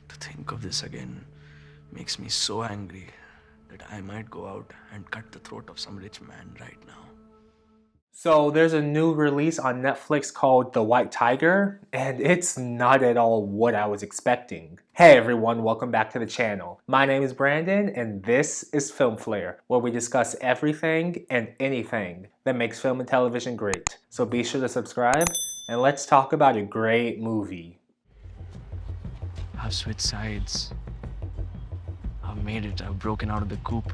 To think of this again makes me so angry that I might go out and cut the throat of some rich man right now. So there's a new release on Netflix called The White Tiger, and it's not at all what I was expecting. Hey everyone, welcome back to the channel. My name is Brandon, and this is Film Flair, where we discuss everything and anything that makes film and television great. So be sure to subscribe, and let's talk about a great movie. I've switched sides. I've made it. I've broken out of the coop.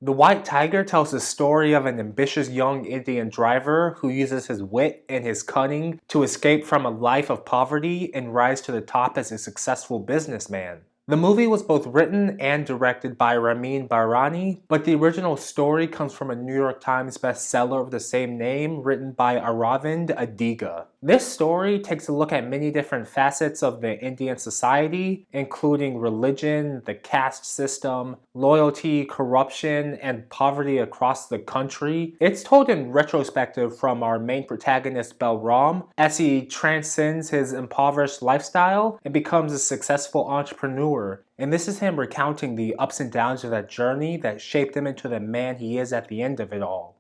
The White Tiger tells the story of an ambitious young Indian driver who uses his wit and his cunning to escape from a life of poverty and rise to the top as a successful businessman. The movie was both written and directed by Ramin Bahrani, but the original story comes from a New York Times bestseller of the same name written by Aravind, Adiga. This story takes a look at many different facets of the Indian society, including religion, the caste system, loyalty, corruption, and poverty across the country. It's told in retrospective from our main protagonist Balram as he transcends his impoverished lifestyle and becomes a successful entrepreneur. And this is him recounting the ups and downs of that journey that shaped him into the man he is at the end of it all.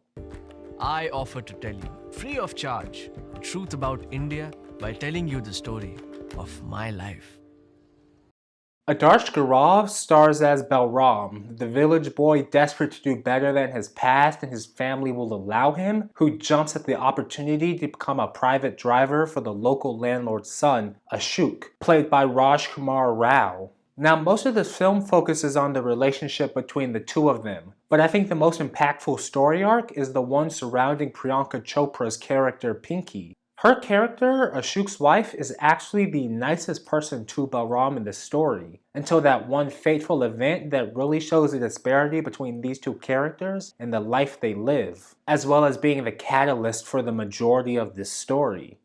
I offer to tell you, free of charge, the truth about India by telling you the story of my life. Adarsh Gourav stars as Balram, the village boy desperate to do better than his past and his family will allow him, who jumps at the opportunity to become a private driver for the local landlord's son, Ashok, played by Rajkummar Rao. Now, most of this film focuses on the relationship between the two of them, but I think the most impactful story arc is the one surrounding Priyanka Chopra's character Pinky. Her character, Ashok's wife, is actually the nicest person to Balram in the story, until that one fateful event that really shows the disparity between these two characters and the life they live, as well as being the catalyst for the majority of this story.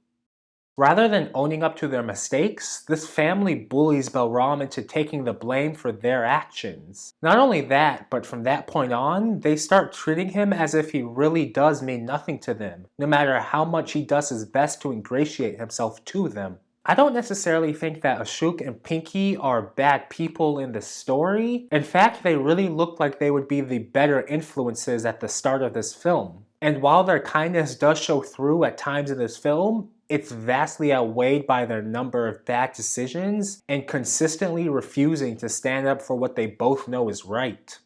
Rather than owning up to their mistakes, this family bullies Balram into taking the blame for their actions. Not only that, but from that point on, they start treating him as if he really does mean nothing to them, no matter how much he does his best to ingratiate himself to them. I don't necessarily think that Ashok and Pinky are bad people in the story. In fact, they really look like they would be the better influences at the start of this film. And while their kindness does show through at times in this film, it's vastly outweighed by their number of bad decisions and consistently refusing to stand up for what they both know is right.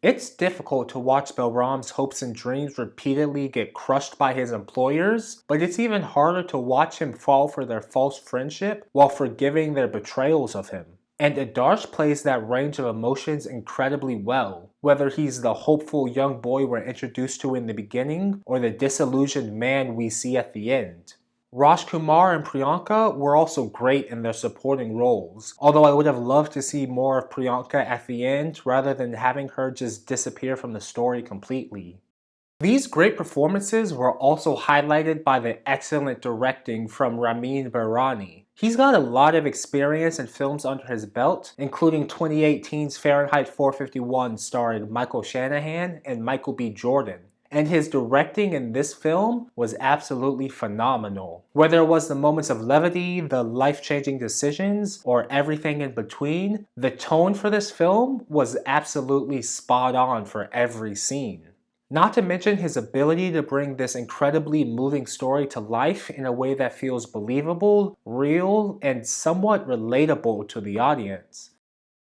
It's difficult to watch Balram's hopes and dreams repeatedly get crushed by his employers, but it's even harder to watch him fall for their false friendship while forgiving their betrayals of him. And Adarsh plays that range of emotions incredibly well, whether he's the hopeful young boy we're introduced to in the beginning or the disillusioned man we see at the end. Rajkummar and Priyanka were also great in their supporting roles, although I would have loved to see more of Priyanka at the end rather than having her just disappear from the story completely. These great performances were also highlighted by the excellent directing from Ramin Bahrani. He's got a lot of experience in films under his belt, including 2018's Fahrenheit 451 starring Michael Shanahan and Michael B. Jordan. And his directing in this film was absolutely phenomenal. Whether it was the moments of levity, the life-changing decisions, or everything in between, the tone for this film was absolutely spot on for every scene. Not to mention his ability to bring this incredibly moving story to life in a way that feels believable, real, and somewhat relatable to the audience.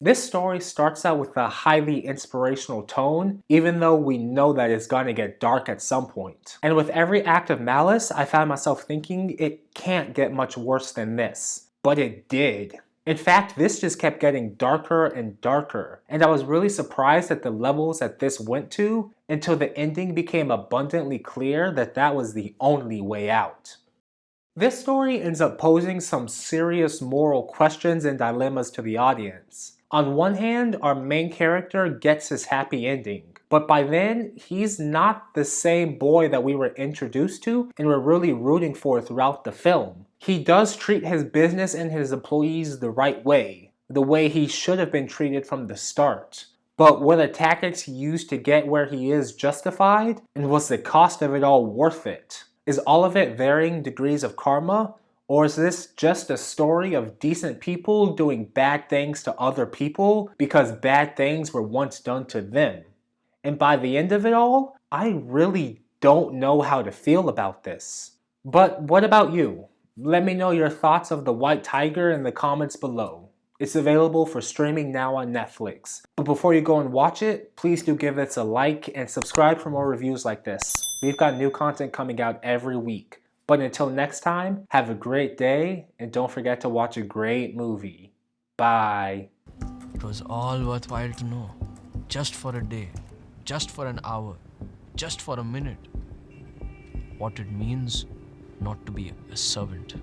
This story starts out with a highly inspirational tone, even though we know that it's gonna get dark at some point. And with every act of malice, I found myself thinking it can't get much worse than this. But it did. In fact, this just kept getting darker and darker, and I was really surprised at the levels that this went to until the ending became abundantly clear that that was the only way out. This story ends up posing some serious moral questions and dilemmas to the audience. On one hand, our main character gets his happy ending, but by then, he's not the same boy that we were introduced to and we're really rooting for throughout the film. He does treat his business and his employees the right way, the way he should have been treated from the start. But were the tactics he used to get where he is justified? And was the cost of it all worth it? Is all of it varying degrees of karma? Or is this just a story of decent people doing bad things to other people because bad things were once done to them? And by the end of it all, I really don't know how to feel about this. But what about you? Let me know your thoughts of The White Tiger in the comments below. It's available for streaming now on Netflix. But before you go and watch it, please do give it a like and subscribe for more reviews like this. We've got new content coming out every week. But until next time, have a great day and don't forget to watch a great movie. Bye. It was all worthwhile to know. Just for a day, just for an hour, just for a minute. What it means not to be a servant.